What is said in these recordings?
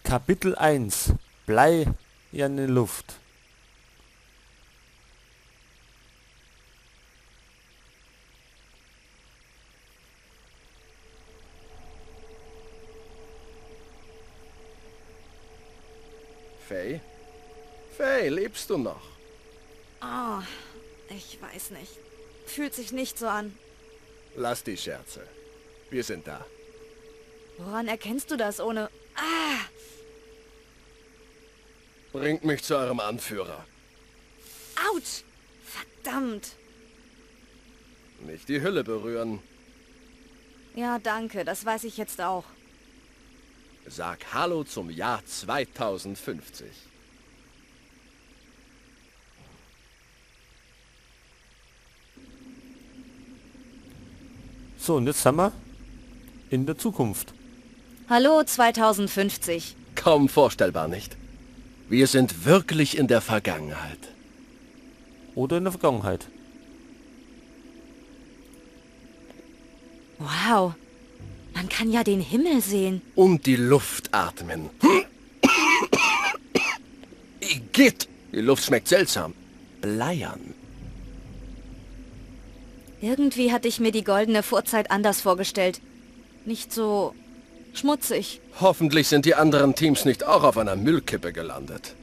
Kapitel 1 Blei in der Luft. Faye? Faye, lebst du noch? Oh, ich weiß nicht. Fühlt sich nicht so an. Lass die Scherze. Wir sind da. Woran erkennst du das ohne... Ah! Bringt mich zu eurem Anführer. Autsch! Verdammt! Nicht die Hülle berühren. Ja, danke, das weiß ich jetzt auch. Sag Hallo zum Jahr 2050. So, und jetzt sind wir in der Zukunft. Hallo 2050. Kaum vorstellbar, nicht? Wir sind wirklich in der Vergangenheit. Oder in der Vergangenheit. Wow, man kann ja den Himmel sehen. Und die Luft atmen. Igitt! Die Luft schmeckt seltsam. Bleiern. Irgendwie hatte ich mir die goldene Vorzeit anders vorgestellt. Nicht so schmutzig. Hoffentlich sind die anderen Teams nicht auch auf einer Müllkippe gelandet.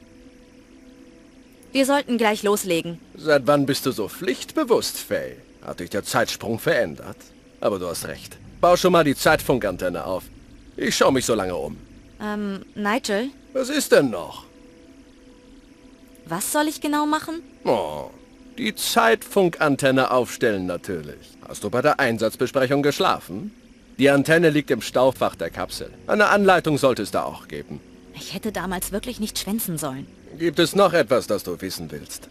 Wir sollten gleich loslegen. Seit wann bist du so pflichtbewusst, Faye? Hat dich der Zeitsprung verändert? Aber du hast recht. Bau schon mal die Zeitfunkantenne auf. Ich schaue mich so lange um. Nigel, Was ist denn noch? was soll ich genau machen? Oh, die Zeitfunkantenne aufstellen natürlich. Hast du bei der Einsatzbesprechung geschlafen? Die Antenne liegt im Staufach der Kapsel. Eine Anleitung sollte es da auch geben. Ich hätte damals wirklich nicht schwänzen sollen. Gibt es noch etwas, das du wissen willst?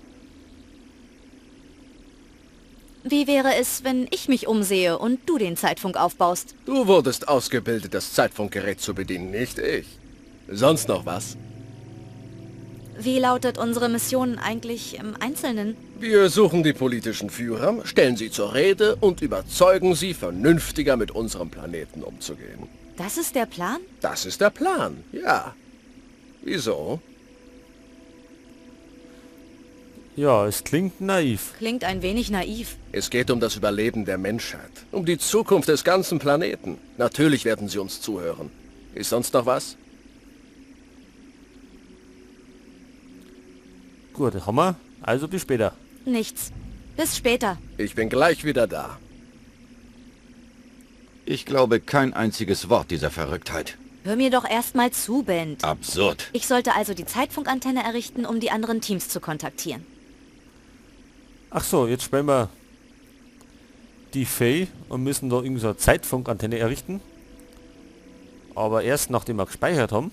Wie wäre es, wenn ich mich umsehe und du den Zeitfunk aufbaust? Du wurdest ausgebildet, das Zeitfunkgerät zu bedienen, nicht ich. Sonst noch was? Wie lautet unsere Mission eigentlich im Einzelnen? Wir suchen die politischen Führer, stellen sie zur Rede und überzeugen sie, vernünftiger mit unserem Planeten umzugehen. Das ist der Plan? Das ist der Plan, ja. Wieso? Ja, es klingt naiv. Klingt ein wenig naiv. Es geht um das Überleben der Menschheit, um die Zukunft des ganzen Planeten. Natürlich werden sie uns zuhören. Ist sonst noch was? Gut, haben wir. Also bis später. Nichts. Bis später. Ich bin gleich wieder da. Ich glaube kein einziges Wort dieser Verrücktheit. Hör mir doch erstmal zu, Ben. Absurd. Ich sollte also die Zeitfunkantenne errichten, um die anderen Teams zu kontaktieren. Ach so, jetzt spielen wir die Faye und müssen da irgend so eine Zeitfunkantenne errichten. Aber erst nachdem wir gespeichert haben.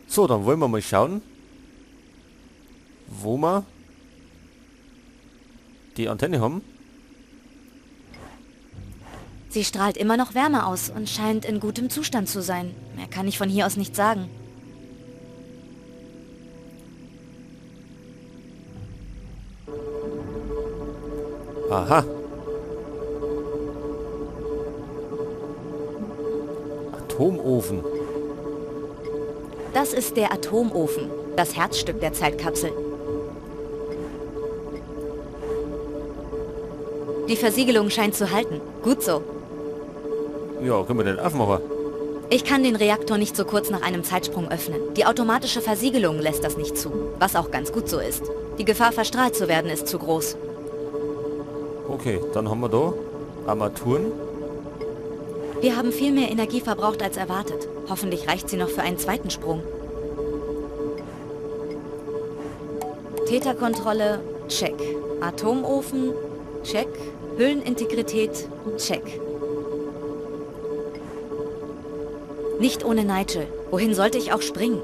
So, dann wollen wir mal schauen, wo wir die Antenne haben. Sie strahlt immer noch Wärme aus und scheint in gutem Zustand zu sein. Mehr kann ich von hier aus nicht sagen. Aha. Atomofen. Das ist der Atomofen, das Herzstück der Zeitkapsel. Die Versiegelung scheint zu halten. Gut so. Ja, können wir den aufmachen? Ich kann den Reaktor nicht so kurz nach einem Zeitsprung öffnen. Die automatische Versiegelung lässt das nicht zu, was auch ganz gut so ist. Die Gefahr, verstrahlt zu werden, ist zu groß. Okay, dann haben wir da Armaturen. Wir haben viel mehr Energie verbraucht als erwartet. Hoffentlich reicht sie noch für einen zweiten Sprung. Täterkontrolle, check. Atomofen, check. Hüllenintegrität, check. Nicht ohne Nigel. Wohin sollte ich auch springen?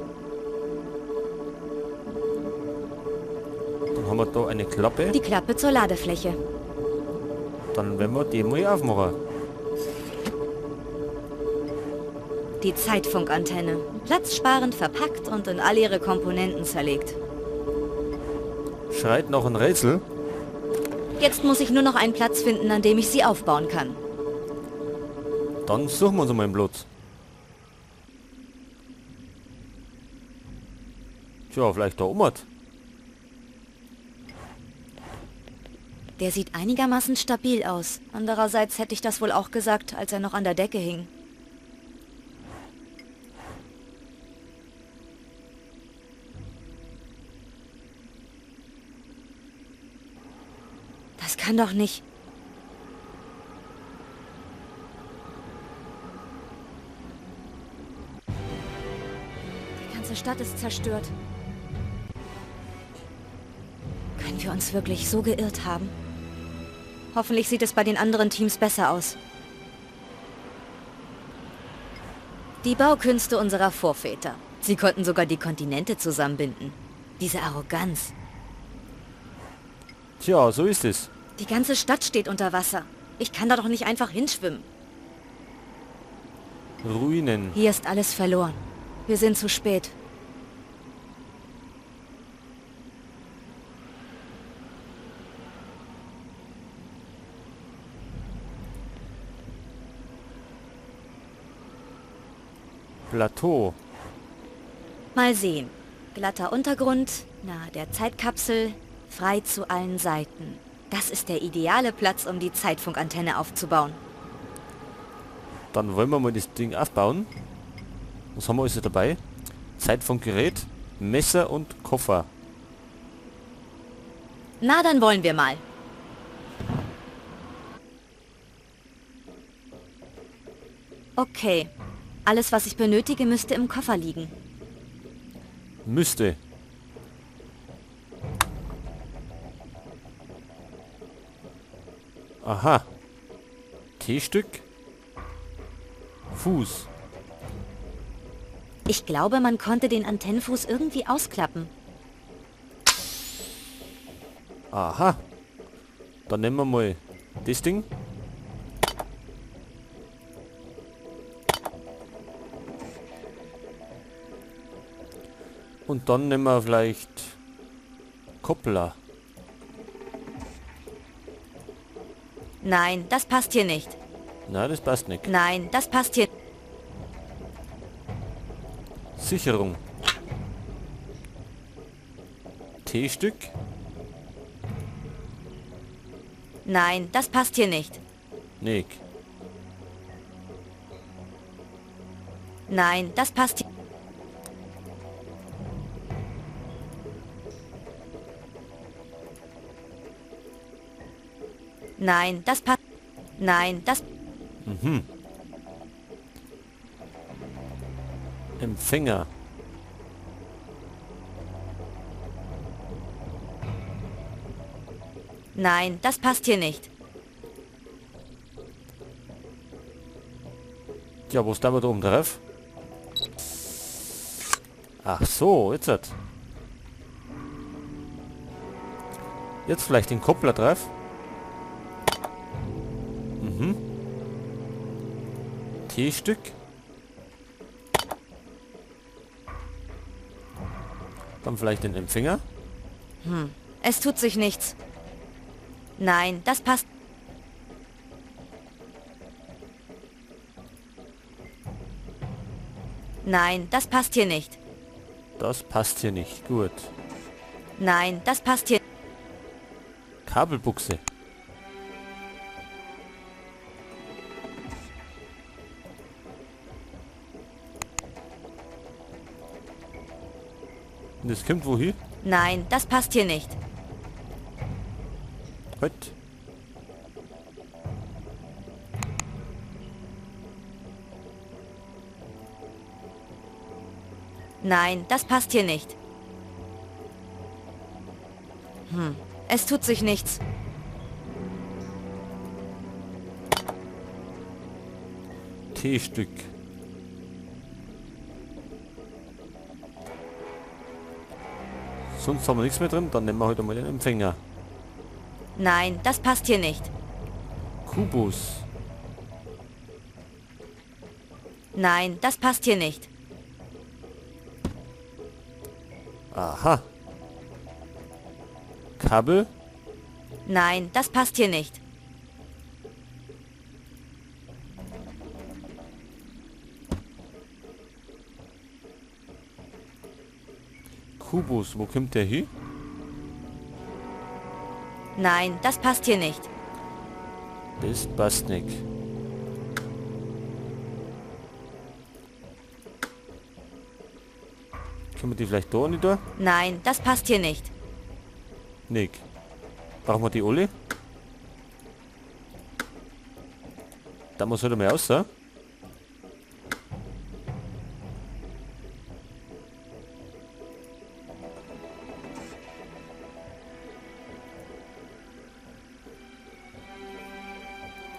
Dann haben wir da eine Klappe. Die Klappe zur Ladefläche. Dann werden wir die mal aufmachen. Die Zeitfunkantenne. Platzsparend verpackt und in all ihre Komponenten zerlegt. Schreit noch ein Rätsel. Jetzt muss ich nur noch einen Platz finden, an dem ich sie aufbauen kann. Dann suchen wir uns mal einen Platz. Tja, vielleicht da oben. Der sieht einigermaßen stabil aus. Andererseits hätte ich das wohl auch gesagt, als er noch an der Decke hing. Das kann doch nicht... Die ganze Stadt ist zerstört. Können wir uns wirklich so geirrt haben? Hoffentlich sieht es bei den anderen Teams besser aus. Die Baukünste unserer Vorväter. Sie konnten sogar die Kontinente zusammenbinden. Diese Arroganz. Tja, so ist es. Die ganze Stadt steht unter Wasser. Ich kann da doch nicht einfach hinschwimmen. Ruinen. Hier ist alles verloren. Wir sind zu spät. Plateau. Mal sehen. Glatter Untergrund, nahe der Zeitkapsel, frei zu allen Seiten. Das ist der ideale Platz, um die Zeitfunkantenne aufzubauen. Dann wollen wir mal das Ding aufbauen. Was haben wir also dabei? Zeitfunkgerät, Messer und Koffer. Na, dann wollen wir mal. Okay. Alles, was ich benötige, müsste im Koffer liegen. Müsste. Aha. T-Stück. Fuß. Ich glaube, man konnte den Antennenfuß irgendwie ausklappen. Aha. Dann nehmen wir mal das Ding. Und dann nehmen wir vielleicht Koppler. Nein, das passt hier nicht. Na, das passt nicht. Nein, das passt hier. Sicherung. T-Stück. Nein, das passt hier nicht. Nick. Nein, das passt hier. Nein, das passt. Nein, das... Mhm. Empfänger. Nein, das passt hier nicht. Ja, wo ist da oben drauf? Ach so, jetzt hat. Jetzt vielleicht den Koppler drauf. Mhm. T-Stück. Dann vielleicht den Empfänger. Es tut sich nichts. Nein, das passt. Nein, das passt hier nicht. Das passt hier nicht. Gut. Nein, das passt hier. Kabelbuchse. Und das kommt wohin? Nein, das passt hier nicht. Halt. Nein, das passt hier nicht. Es tut sich nichts. T-Stück. Sonst haben wir nichts mehr drin, dann nehmen wir heute mal den Empfänger. Nein, das passt hier nicht. Kubus. Nein, das passt hier nicht. Aha. Kabel. Nein, das passt hier nicht. Kubus, wo kommt der hin? Nein, das passt hier nicht. Das passt nicht. Können wir die vielleicht da nicht da? Nein, das passt hier nicht. Nicht. Brauchen wir die alle? Da muss halt mal raus, so.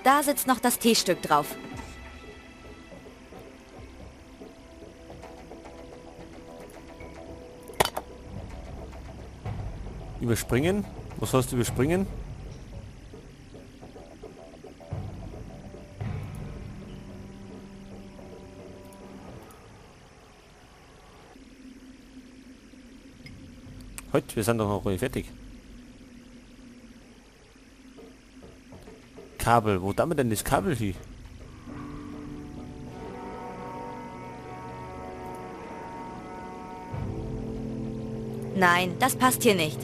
Da sitzt noch das T-Stück drauf. Überspringen? Was hast du überspringen? Halt, wir sind doch noch nicht fertig. Kabel, wo damit denn das Kabel hin? Nein, das passt hier nicht.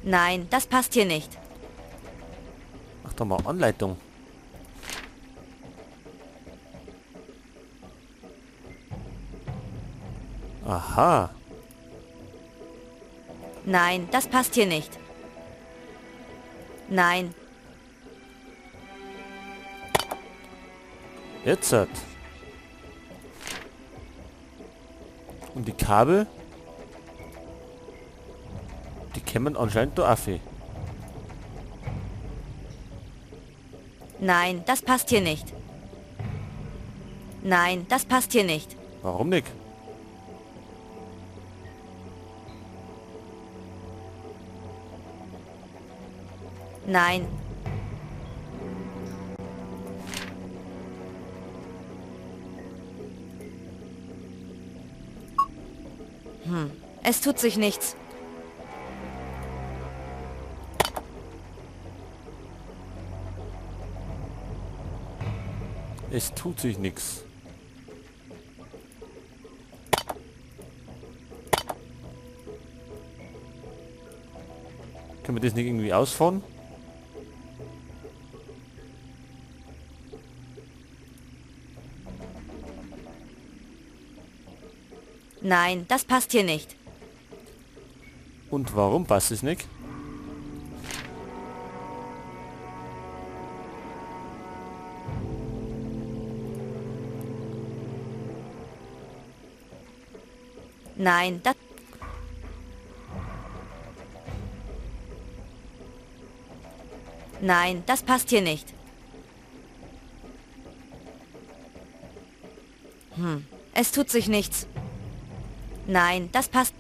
Nein, das passt hier nicht. Mach doch mal Anleitung. Aha. Nein, das passt hier nicht. Nein, Jetzt hat. Und die Kabel? Die kämen anscheinend da auf. nein, das passt hier nicht. Nein, das passt hier nicht. Warum nicht? Nein, es tut sich nichts. Es tut sich nichts. Können wir das nicht irgendwie ausfahren? Nein, das passt hier nicht. Und warum passt es nicht? Nein, das... Nein, das passt hier nicht. Es tut sich nichts. Nein, das passt...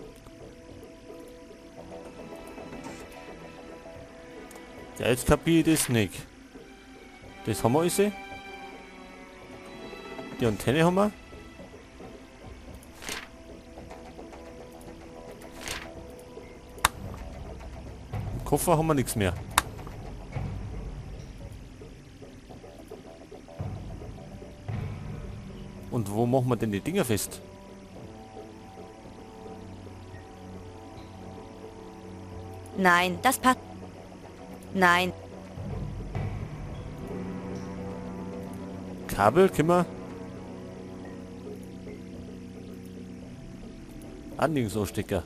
Ja, jetzt kapiere ich das nicht. Das haben wir alles. Die Antenne haben wir. Im Koffer haben wir nichts mehr. Und wo machen wir denn die Dinger fest? Nein, das passt... Nein, Kabel, können wir? Anliegungsanstecker.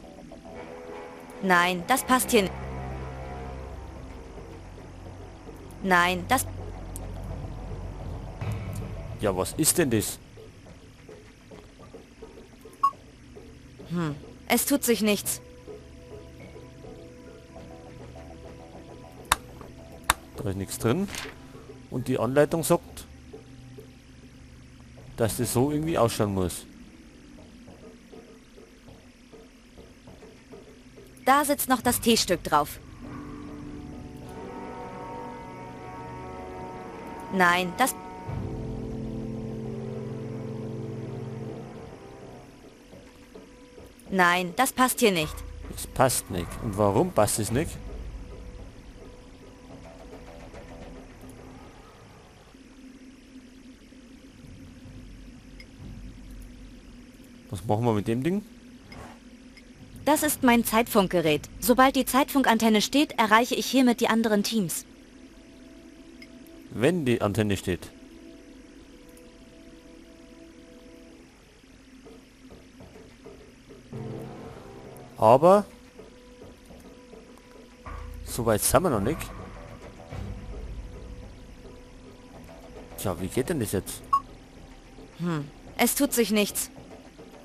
nein, das passt hier nicht. Nein, das... Ja, was ist denn das? Es tut sich nichts. Da ist nichts drin. Und die Anleitung sagt, dass das so irgendwie ausschauen muss. Da sitzt noch das T-Stück drauf. Nein, das... Nein, das passt hier nicht. Es passt nicht. Und warum passt es nicht? Was machen wir mit dem Ding? Das ist mein Zeitfunkgerät. Sobald die Zeitfunkantenne steht, erreiche ich hiermit die anderen Teams. Wenn die Antenne steht. Aber so weit sind wir noch nicht. Tja, wie geht denn das jetzt? Es tut sich nichts.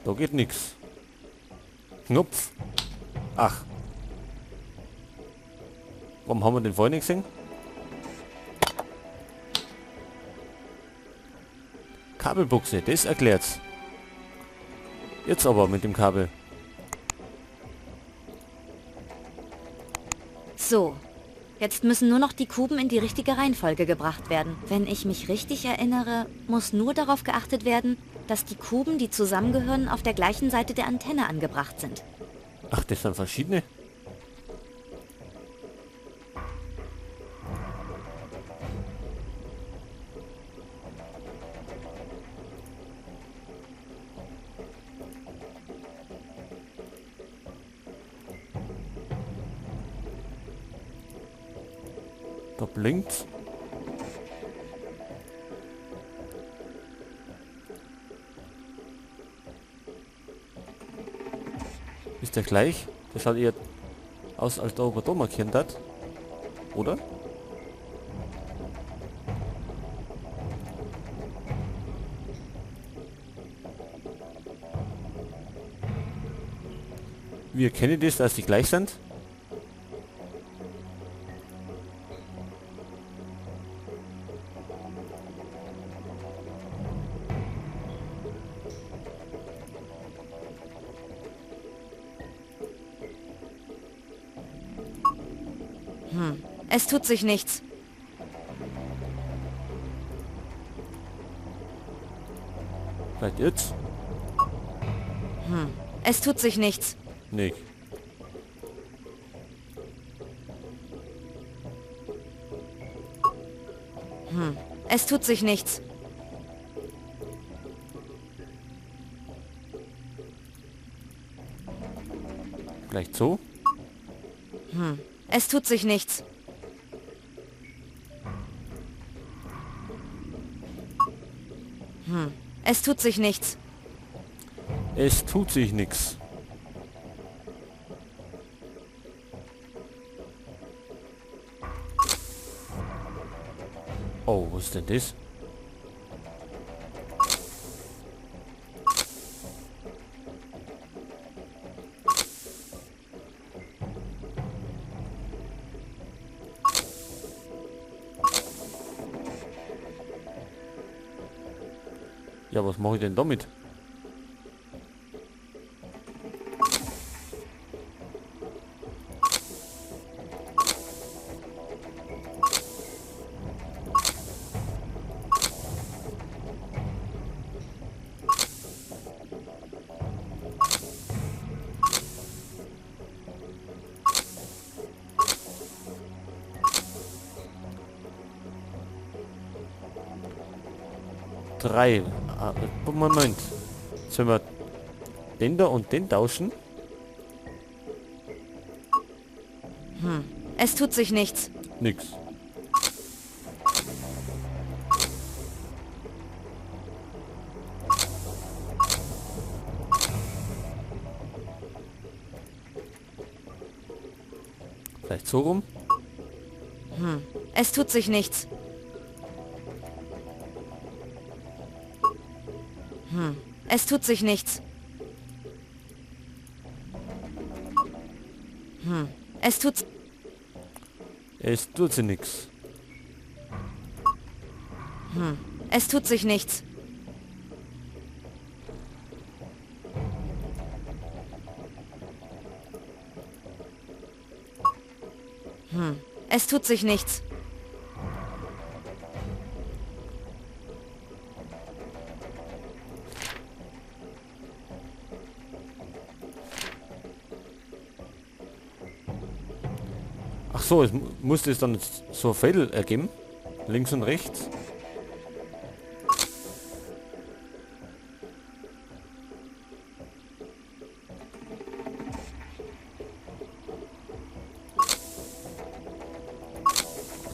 Da geht nichts. Knopf. Ach. Warum haben wir den vorhin nicht gesehen? Kabelbuchse, das erklärt's. Jetzt aber mit dem Kabel. So, jetzt müssen nur noch die Kuben in die richtige Reihenfolge gebracht werden. Wenn ich mich richtig erinnere, muss nur darauf geachtet werden, dass die Kuben, die zusammengehören, auf der gleichen Seite der Antenne angebracht sind. Ach, das sind verschiedene. Da blinkt's. Ist der gleich? Das schaut eher aus, als ob er da markiert hat. Oder? Wie erkenne ich das, dass die gleich sind? Es tut sich nichts. Vielleicht jetzt? Es tut sich nichts. Nicht. Es tut sich nichts. Vielleicht so? Es tut sich nichts. Es tut sich nichts. Es tut sich nichts. Oh, was ist denn das? Ja, was mache ich denn damit? Drei. Moment. Sollen wir den da und den tauschen? Es tut sich nichts. Nix. Vielleicht so rum? Es tut sich nichts. Es tut sich nichts. Es tut... Es tut sich nix. Es tut sich nichts. Es tut sich nichts. so, es muss das dann so ein Fädel ergeben. Links und rechts.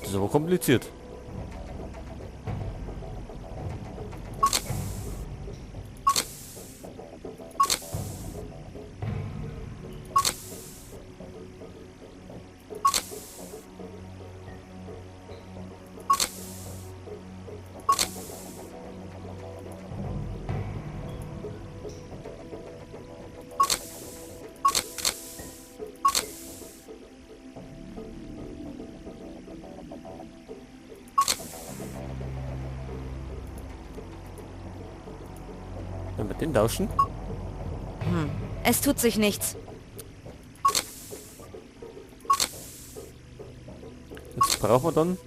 Das ist aber kompliziert. Wenn wir den tauschen. Es tut sich nichts. Jetzt brauchen wir dann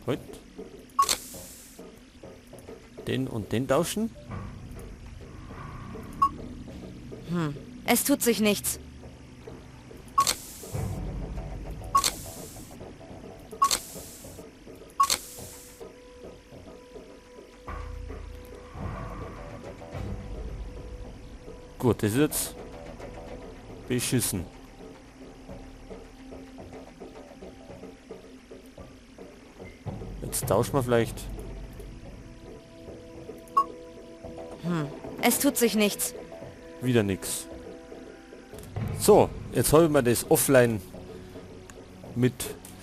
halt den und den tauschen. Es tut sich nichts. Gut, das ist jetzt beschissen. Jetzt tauschen wir vielleicht. Es tut sich nichts. Wieder nichts. So, jetzt habe ich mir das offline mit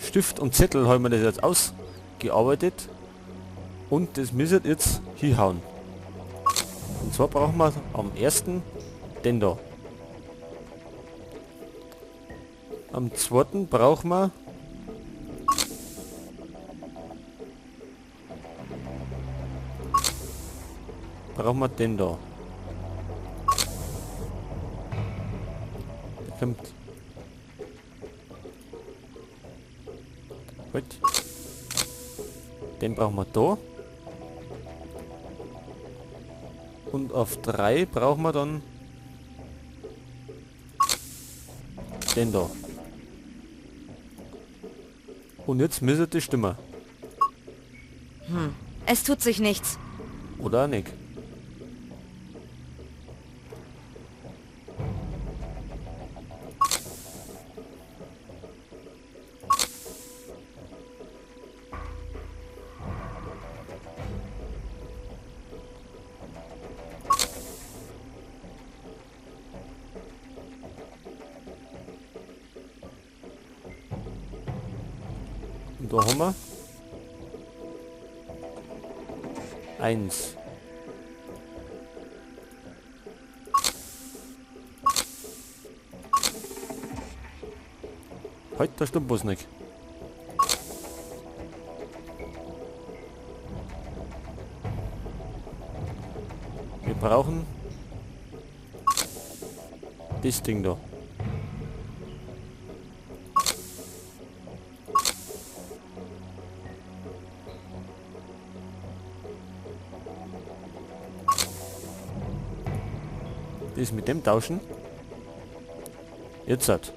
Stift und Zettel habe ich mir das jetzt ausgearbeitet und das müsste jetzt hinhauen. Und zwar brauchen wir am ersten den da. Am zweiten brauchen wir den da. Der kommt. Gut. Den brauchen wir da. Und auf 3 brauchen wir dann den da. Und jetzt müsste das stimmen. Es tut sich nichts. Oder auch nicht. Und da haben wir 1. Halt, da stimmt was nicht. Wir brauchen das Ding da. Das mit dem tauschen. Jetzt hat.